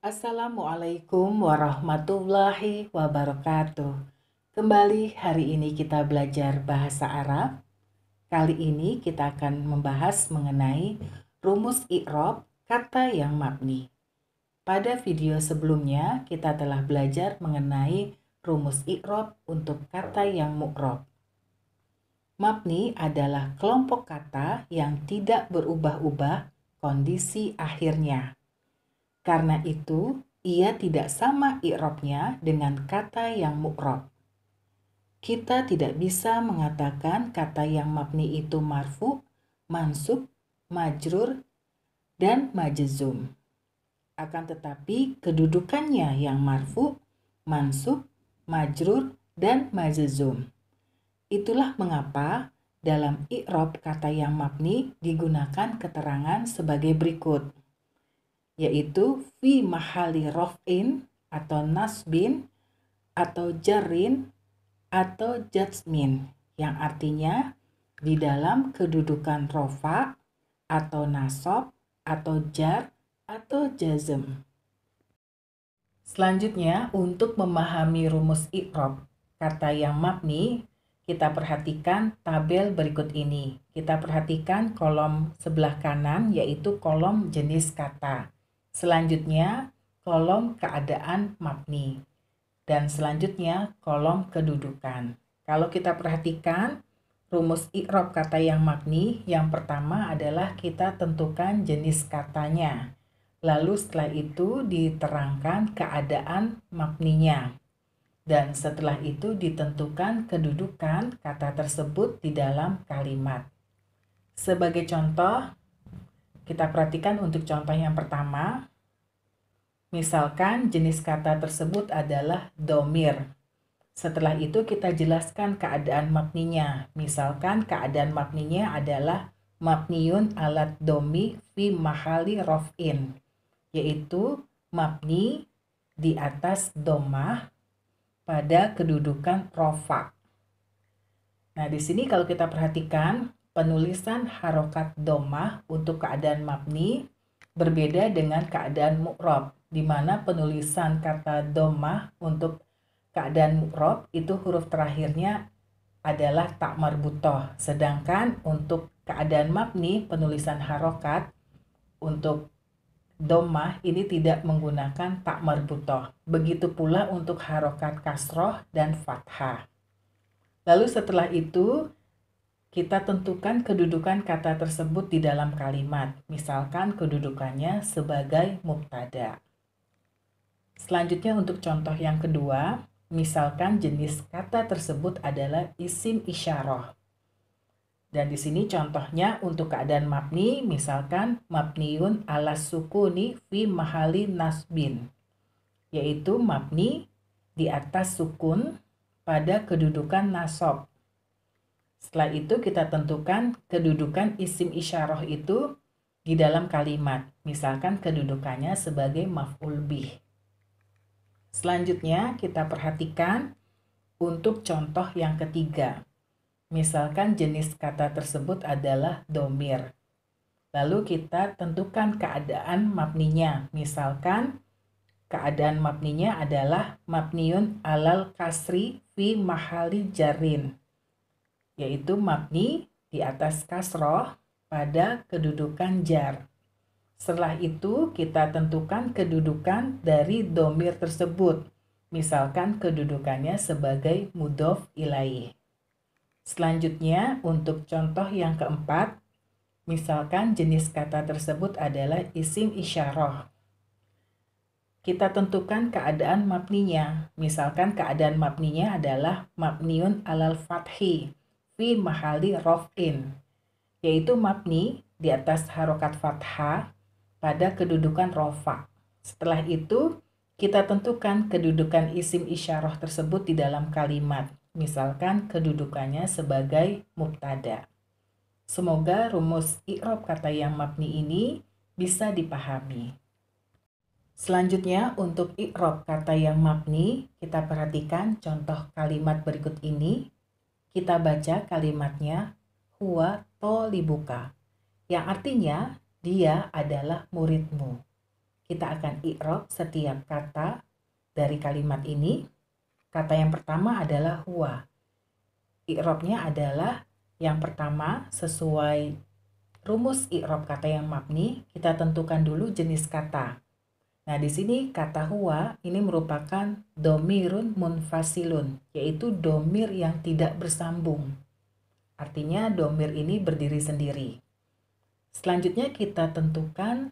Assalamualaikum warahmatullahi wabarakatuh. Kembali hari ini kita belajar bahasa Arab. Kali ini kita akan membahas mengenai rumus i'rab kata yang mabni. Pada video sebelumnya kita telah belajar mengenai rumus i'rab untuk kata yang mu'rab. Mabni adalah kelompok kata yang tidak berubah-ubah kondisi akhirnya. Karena itu, ia tidak sama i'rabnya dengan kata yang mu'rab. Kita tidak bisa mengatakan kata yang mabni itu marfu, mansub, majrur, dan majzum. Akan tetapi kedudukannya yang marfu, mansub, majrur, dan majzum. Itulah mengapa dalam i'rab kata yang mabni digunakan keterangan sebagai berikut, yaitu fi mahali raf'in atau nasbin atau jarrin atau jazmin, yang artinya di dalam kedudukan rofa atau nasab atau jar atau jazm. Selanjutnya, untuk memahami rumus i'rab kata yang mabni, kita perhatikan tabel berikut ini. Kita perhatikan kolom sebelah kanan, yaitu kolom jenis kata. Selanjutnya, kolom keadaan mabni. Dan selanjutnya, kolom kedudukan. Kalau kita perhatikan, rumus i'rab kata yang mabni, yang pertama adalah kita tentukan jenis katanya. Lalu setelah itu diterangkan keadaan mabninya. Dan setelah itu ditentukan kedudukan kata tersebut di dalam kalimat. Sebagai contoh, kita perhatikan untuk contoh yang pertama. Misalkan jenis kata tersebut adalah domir. Setelah itu kita jelaskan keadaan mabninya. Misalkan keadaan mabninya adalah mabniun alat domi fi mahali rof'in, yaitu mabni di atas domah pada kedudukan rofa. Nah, di sini kalau kita perhatikan penulisan harokat domah untuk keadaan mabni berbeda dengan keadaan mu'rab, di mana penulisan kata domah untuk keadaan mu'rab itu huruf terakhirnya adalah tak marbutoh, sedangkan untuk keadaan mabni penulisan harokat untuk domah ini tidak menggunakan tak marbutoh. Begitu pula untuk harokat kasroh dan fathah. Lalu setelah itu kita tentukan kedudukan kata tersebut di dalam kalimat. Misalkan kedudukannya sebagai mubtada. Selanjutnya untuk contoh yang kedua, misalkan jenis kata tersebut adalah isim isyarah. Dan di sini contohnya untuk keadaan mabni, misalkan mabniun ala sukuni fi mahali nasbin, yaitu mabni di atas sukun pada kedudukan nasab. Setelah itu kita tentukan kedudukan isim isyarah itu di dalam kalimat, misalkan kedudukannya sebagai maf'ul bih. Selanjutnya kita perhatikan untuk contoh yang ketiga. Misalkan jenis kata tersebut adalah domir. Lalu kita tentukan keadaan mabninya. Misalkan keadaan mabninya adalah mabniun alal kasri fi mahali jarin, yaitu mabni di atas kasroh pada kedudukan jar. Setelah itu kita tentukan kedudukan dari domir tersebut. Misalkan kedudukannya sebagai mudhof ilaih. Selanjutnya untuk contoh yang keempat, misalkan jenis kata tersebut adalah isim isyarah. Kita tentukan keadaan mabninya. Misalkan keadaan mabninya adalah mabniun alal fathi fi mahali rof'in, yaitu mabni di atas harokat fathah pada kedudukan rofa. Setelah itu kita tentukan kedudukan isim isyarah tersebut di dalam kalimat. Misalkan kedudukannya sebagai mubtada. Semoga rumus i'rab kata yang mabni ini bisa dipahami. Selanjutnya untuk i'rab kata yang mabni, kita perhatikan contoh kalimat berikut ini. Kita baca kalimatnya huwa tolibuka, yang artinya dia adalah muridmu. kita akan i'rab setiap kata dari kalimat ini. Kata yang pertama adalah huwa. I'rabnya adalah yang pertama sesuai rumus i'rab kata yang mabni, kita tentukan dulu jenis kata. Nah, di sini kata huwa ini merupakan domirun munfasilun, yaitu domir yang tidak bersambung. Artinya domir ini berdiri sendiri. Selanjutnya kita tentukan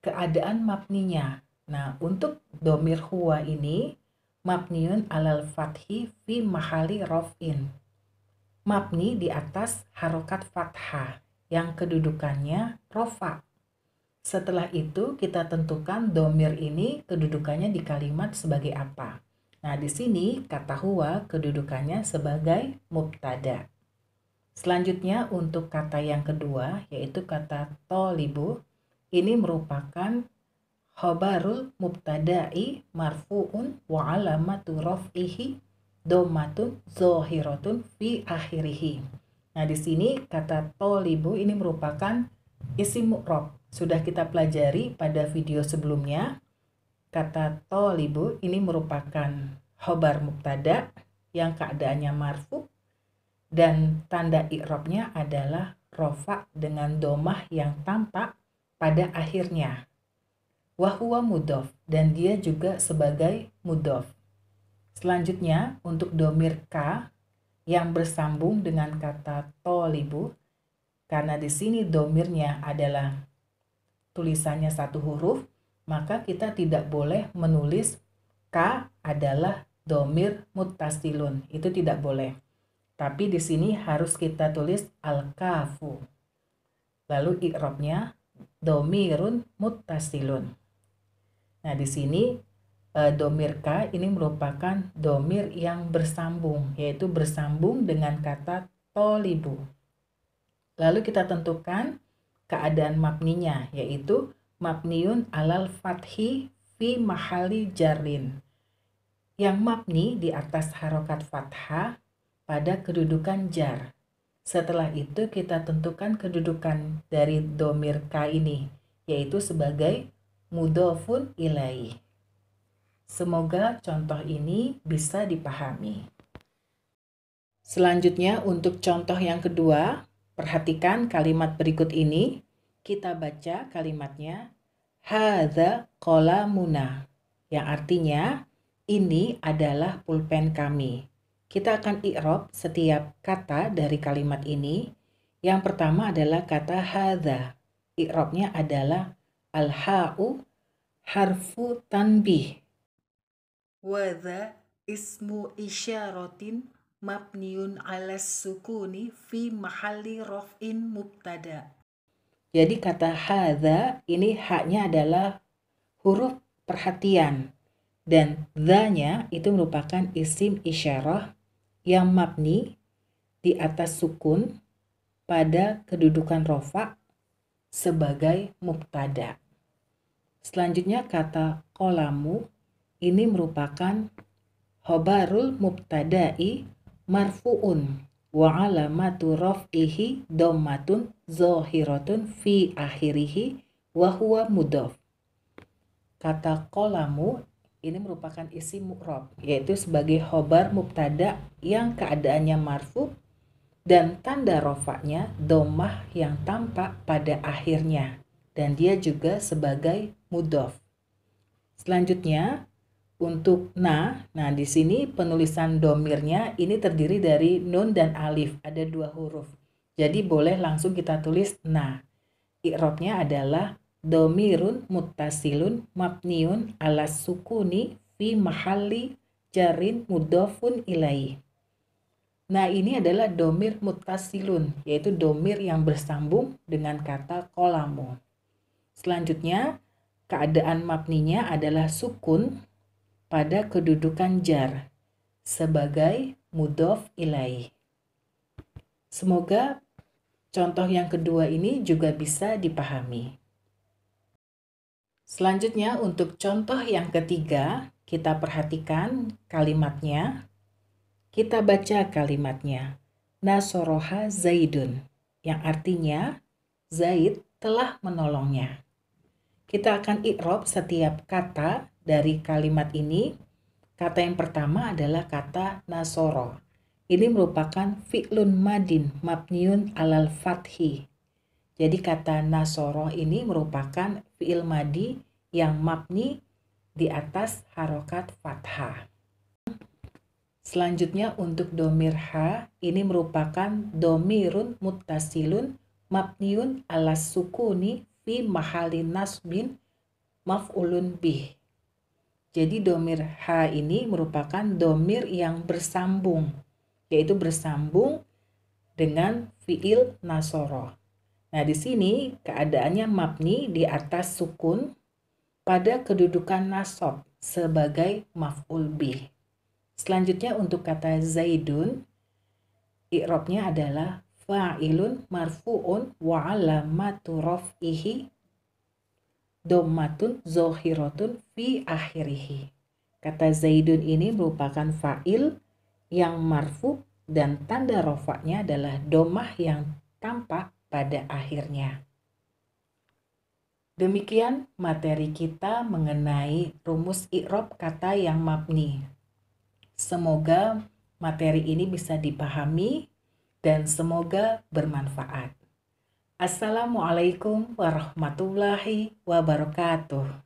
keadaan mabninya. Nah, untuk domir huwa ini mabniun alal fathi fi mahali rof'in. Mabni di atas harokat fathah yang kedudukannya rofa. Setelah itu kita tentukan domir ini kedudukannya di kalimat sebagai apa. Nah, di sini kata huwa kedudukannya sebagai mubtada. Selanjutnya untuk kata yang kedua yaitu kata tolibu. Ini merupakan khobarul mubtada'i marfu'un wa alamatu raf'ihi dhammatun zohiratun fi akhirih. Nah, di sini kata tolibu ini merupakan isim mu'rab. Sudah kita pelajari pada video sebelumnya. Kata tolibu ini merupakan khobar mubtada yang keadaannya marfu dan tanda i'rabnya adalah rofa dengan domah yang tampak pada akhirnya. Wahuwa mudhof, dan dia juga sebagai mudhof. Selanjutnya untuk domir ka yang bersambung dengan kata tolibu, karena di sini domirnya adalah tulisannya satu huruf, maka kita tidak boleh menulis ka adalah domir muttasilun. Itu tidak boleh. Tapi di sini harus kita tulis al-kafu. Lalu i'rabnya domirun muttasilun. Nah, di sini domir ka ini merupakan domir yang bersambung, yaitu bersambung dengan kata tolibu. Lalu kita tentukan keadaan mabninya, yaitu mabniun alal fathi fi mahali jarrin. Yang mabni di atas harokat fathah pada kedudukan jar. Setelah itu kita tentukan kedudukan dari domir ka ini, yaitu sebagai mudhofun ilaih. Semoga contoh ini bisa dipahami. Selanjutnya untuk contoh yang kedua, perhatikan kalimat berikut ini. Kita baca kalimatnya hadza qalamuna, yang artinya ini adalah pulpen kami. Kita akan i'rab setiap kata dari kalimat ini. Yang pertama adalah kata hadza. I'rabnya adalah al-ha'u harfu tanbih. Wadza ismu isyaratin mabniun alas sukuni fi mahalli raf'in mubtada. Jadi kata hadza ini haknya adalah huruf perhatian dan dzanya itu merupakan isim isyarah yang mabni di atas sukun pada kedudukan rofa sebagai mubtada. Selanjutnya kata qolamu ini merupakan khobarul mubtada'i marfu'un wa alamatu raf'ihi dhammatun zohiratun fi akhirih wa huwa mudhof. Kata qolamu ini merupakan isim mu'rab, yaitu sebagai khobar mubtada yang keadaannya marfu dan tanda rofaknya dhammah yang tampak pada akhirnya, dan dia juga sebagai mudhof. Selanjutnya untuk nah di sini penulisan domirnya ini terdiri dari nun dan alif, ada 2 huruf. Jadi boleh langsung kita tulis nah. I'rabnya adalah domirun muttasilun mabniun ala sukuni fi mahalli jarin mudhofun ilaih. Nah, ini adalah domir muttasilun, yaitu domir yang bersambung dengan kata qolamu. Selanjutnya, keadaan mabninya adalah sukun pada kedudukan jar sebagai mudhof ilaih. Semoga contoh yang kedua ini juga bisa dipahami. Selanjutnya untuk contoh yang ketiga, kita perhatikan kalimatnya. Kita baca kalimatnya. Nasoroha Zaidun, yang artinya Zaid telah menolongnya. Kita akan i'rab setiap kata dari kalimat ini. Kata yang pertama adalah kata nasoro. Ini merupakan fi'lun madin mabniun alal fathi. Jadi kata nasoro ini merupakan fi'il madi yang mabni di atas harokat fathah. Selanjutnya untuk domir ha, ini merupakan domirun muttasilun mabniun ala sukuni fi mahalin nasbin maf'ulun bih. Jadi domir ha ini merupakan domir yang bersambung, yaitu bersambung dengan fi'il nasoro. Nah, di sini keadaannya mabni di atas sukun pada kedudukan nasab sebagai maf'ul bih. Selanjutnya untuk kata zaidun, i'rabnya adalah fa'ilun marfu'un wa alamatu raf'ihi dhammatun zohiratun fi akhirih. Kata zaidun ini merupakan fa'il yang marfu dan tanda rofaknya adalah domah yang tampak pada akhirnya. Demikian materi kita mengenai rumus i'rab kata yang mabni. Semoga materi ini bisa dipahami dan semoga bermanfaat. Assalamualaikum warahmatullahi wabarakatuh.